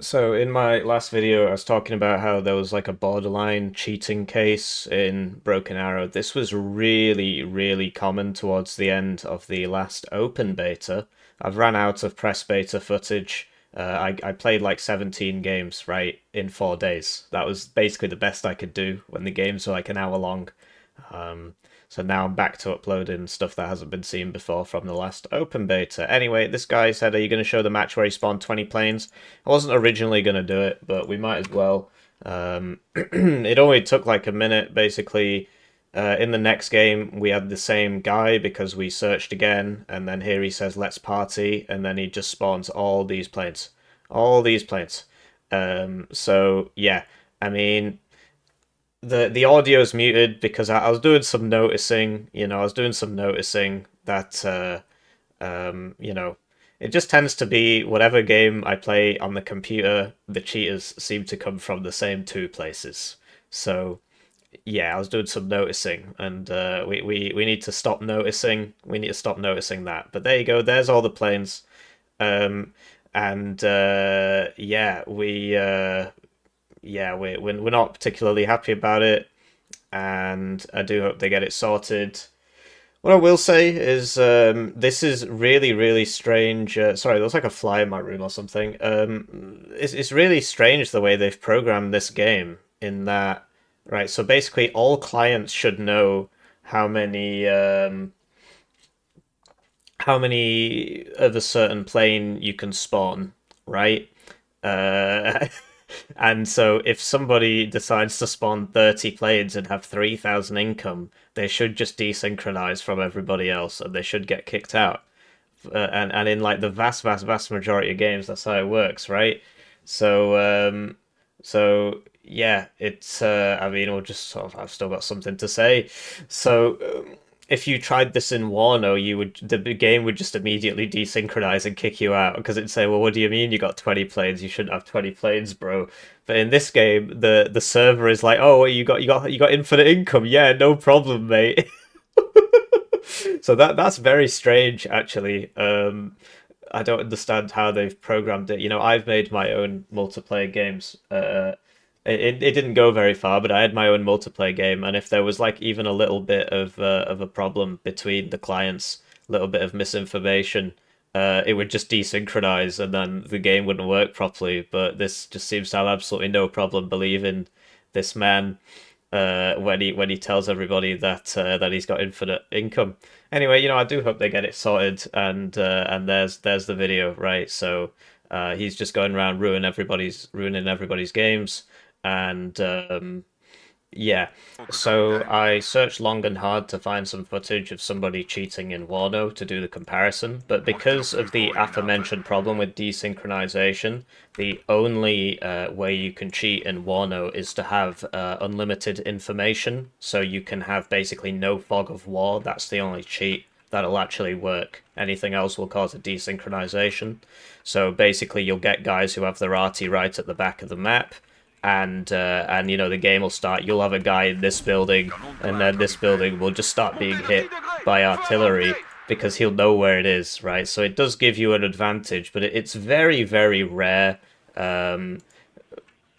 So in my last video, I was talking about how there was like a borderline cheating case in Broken Arrow. This was really, really common towards the end of the last open beta. I've ran out of press beta footage. I played like 17 games, right, in 4 days. That was basically the best I could do when the games were like an hour long. Um, so now I'm back to uploading stuff that hasn't been seen before from the last open beta. Anyway, this guy said, are you going to show the match where he spawned 20 planes? I wasn't originally going to do it, but we might as well. It only took like a minute, basically. In the next game, we had the same guy because we searched again, and then here he says, let's party, and then he just spawns all these planes. All these planes. So, yeah, I mean, the audio's muted because I was doing some noticing, I was doing some noticing that you know, it just tends to be whatever game I play on the computer, the cheaters seem to come from the same two places. So yeah, I was doing some noticing, and we need to stop noticing. We need to stop noticing that. But there you go. There's all the planes. Um, and we're not particularly happy about it, and I do hope they get it sorted. What I will say is this is really, really strange. Sorry, there was like a fly in my room or something. It's really strange the way they've programmed this game in that, right? So basically, all clients should know how many um, how many of a certain plane you can spawn, right? Uh, and so if somebody decides to spawn 30 planes and have 3,000 income, they should just desynchronize from everybody else and they should get kicked out. And in like the vast, vast, vast majority of games, that's how it works, right? So, yeah, it's, I mean, we'll just sort of, I've still got something to say. So, if you tried this in Warno, the game would just immediately desynchronize and kick you out because it'd say, "Well, what do you mean you got 20 planes? You shouldn't have 20 planes, bro." But in this game, the server is like, "Oh, you got infinite income. Yeah, no problem, mate." So that's very strange, actually. I don't understand how they've programmed it. I've made my own multiplayer games. It didn't go very far, but I had my own multiplayer game, and if there was like even a little bit of a problem between the clients, a little bit of misinformation, it would just desynchronize, and then the game wouldn't work properly. But this just seems to have absolutely no problem believing this man when he tells everybody that he's got infinite income. Anyway, I do hope they get it sorted, and there's the video, right? So he's just going around ruining everybody's games, and yeah. So I searched long and hard to find some footage of somebody cheating in Warno to do the comparison, but because of the aforementioned problem with desynchronization, the only way you can cheat in Warno is to have unlimited information, so you can have basically no fog of war. That's the only cheat that'll actually work. Anything else will cause a desynchronization. So basically, you'll get guys who have their arty right at the back of the map, and the game will start. You'll have a guy in this building, and then this building will just start being hit by artillery because he'll know where it is, right? So it does give you an advantage, but it's very, very rare. Um,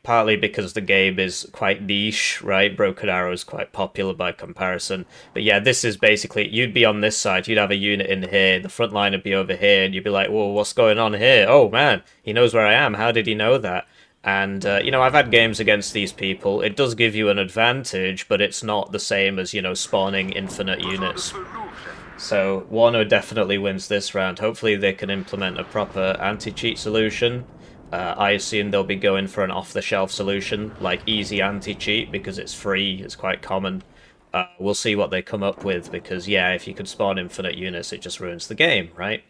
Partly because the game is quite niche, right? Broken Arrow is quite popular by comparison. But yeah, this is basically, you'd be on this side, you'd have a unit in here, the front line would be over here, and you'd be like, whoa, what's going on here? Oh man, he knows where I am. How did he know that? And, I've had games against these people. It does give you an advantage, but it's not the same as, spawning infinite units. So, Warner definitely wins this round. Hopefully they can implement a proper anti-cheat solution. I assume they'll be going for an off-the-shelf solution, like easy anti-cheat, because it's free, it's quite common. We'll see what they come up with, because, yeah, if you could spawn infinite units, it just ruins the game, right?